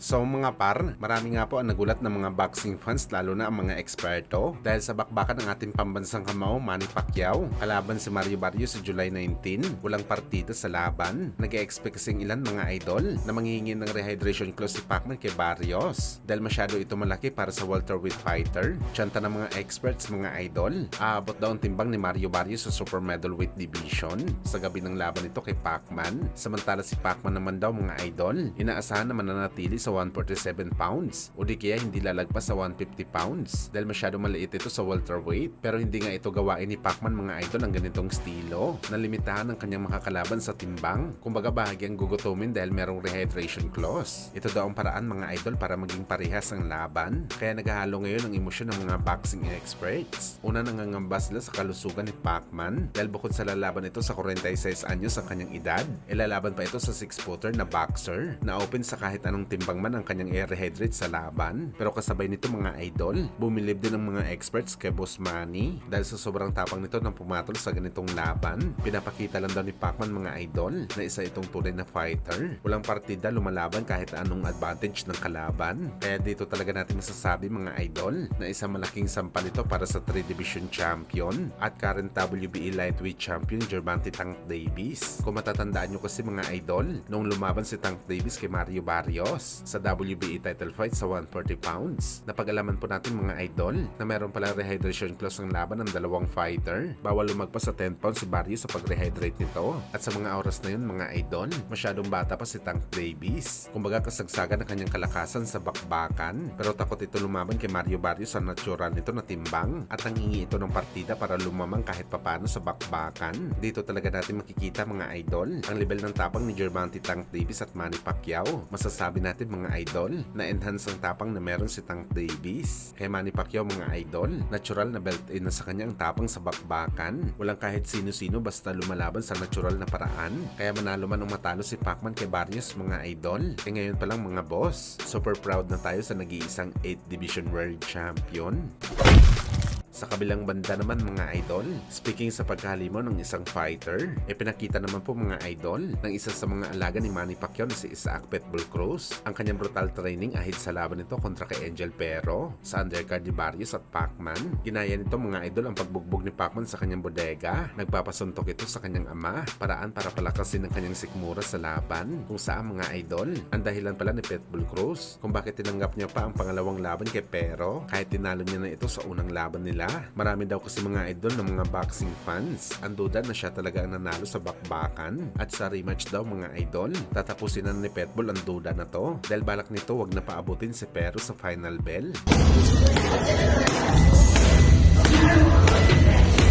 So mga par, marami nga po ang nagulat ng mga boxing fans lalo na ang mga eksperto dahil sa bakbakan ng ating pambansang kamao Manny Pacquiao kalaban si Mario Barrios sa July 19, walang partida sa laban. Nag-e-expect kasing ilan mga idol na manghihingi ng rehydration clause si Pacman kay Barrios dahil masyado ito malaki para sa welterweight fighter. Tsanta ng mga experts mga idol, aabot daw ang timbang ni Mario Barrios sa super middleweight division sa gabi ng laban nito kay Pacman. Samantala si Pacman naman daw mga idol, inaasahan na mananatili sa 147 pounds o di kaya hindi lalagpas sa 150 pounds dahil masyado maliit ito sa welterweight. Pero hindi nga ito gawain ni Pacman mga idol ang ganitong estilo na limitahan ng kanyang makakalaban sa timbang. Kumbaga bahagyang gugutumin dahil merong rehydration clause. Ito daw ang paraan mga idol para maging parehas ang laban. Kaya naghahalo ngayon ang emosyon ng mga boxing experts. Una, nangangamba sila sa kalusugan ni Pacman dahil bukod sa lalaban ito sa 46 anyos ang kanyang edad, ilalaban pa ito sa 6-footer na boxer na open sa kahit anong timbang man ang kanyang i-rehydrate sa laban. Pero kasabay nito mga idol, bumilib din ang mga experts kay Boss Manny dahil sa sobrang tapang nito ng pumatol sa ganitong laban. Pinapakita lang daw ni Pacman mga idol na isa itong tunay na fighter. Walang partida lumalaban kahit anong advantage ng kalaban. Kaya dito talaga natin masasabi mga idol na isang malaking sampal ito para sa 3-division champion at current WBA lightweight champion Gervonta Tank Davis. Kung matatandaan nyo kasi mga idol, nung lumaban si Tank Davis kay Mario Barrios sa WBA title fight sa 140 pounds, napag-alaman po natin mga idol na meron palang rehydration clause ang laban ng dalawang fighter. Bawal lumagpas sa 10 pounds si Barrios sa pag-rehydrate nito. At sa mga oras na yun mga idol, masyadong bata pa si Tank Davis. Kumbaga kasagsagan ng kanyang kalakasan sa bakbakan. Pero takot ito lumaban kay Mario Barrios sa natural nito na timbang at nangingi ito ng partida para lumamang kahit papano sa bakbakan. Dito talaga natin makikita mga idol ang level ng tapang ni Gervonta Tank Davis at Manny Pacquiao. Masasabi natin mga idol na enhance ang tapang na meron si Tank Davis. Kay Manny Pacquiao mga idol, natural na belt-in na sa kanya ang tapang sa bakbakan. Walang kahit sino-sino basta lumalaban sa natural na paraan. Kaya manalo man o matalo si Pacman kay Barrios mga idol. Kaya ngayon pa lang mga boss, super proud na tayo sa nag-iisang 8th Division World Champion. Sa kabilang banda naman mga idol, speaking sa pagkahalimaw ng isang fighter, pinakita naman po mga idol ng isa sa mga alaga ni Manny Pacquiao na si Isaac Pitbull Cruz ang kanyang brutal training ahid sa laban nito kontra kay Angel Pero sa undercard ni Barrios at Pacman. Ginaya nito mga idol ang pagbugbog ni Pacman sa kanyang bodega. Nagpapasuntok ito sa kanyang ama, paraan para palakasin ang kanyang sikmura sa laban. Kung saan mga idol, ang dahilan pala ni Pitbull Cruz kung bakit tinanggap niya pa ang pangalawang laban kay Pero kahit tinalo niya na ito sa unang laban nila. Marami daw kasi mga idol ng mga boxing fans ang duda na siya talaga ang nanalo sa bakbakan at sa rematch daw mga idol tatapusin na ni Pitbull ang duda na to dahil balak nito wag na paabutin si Pero sa final bell.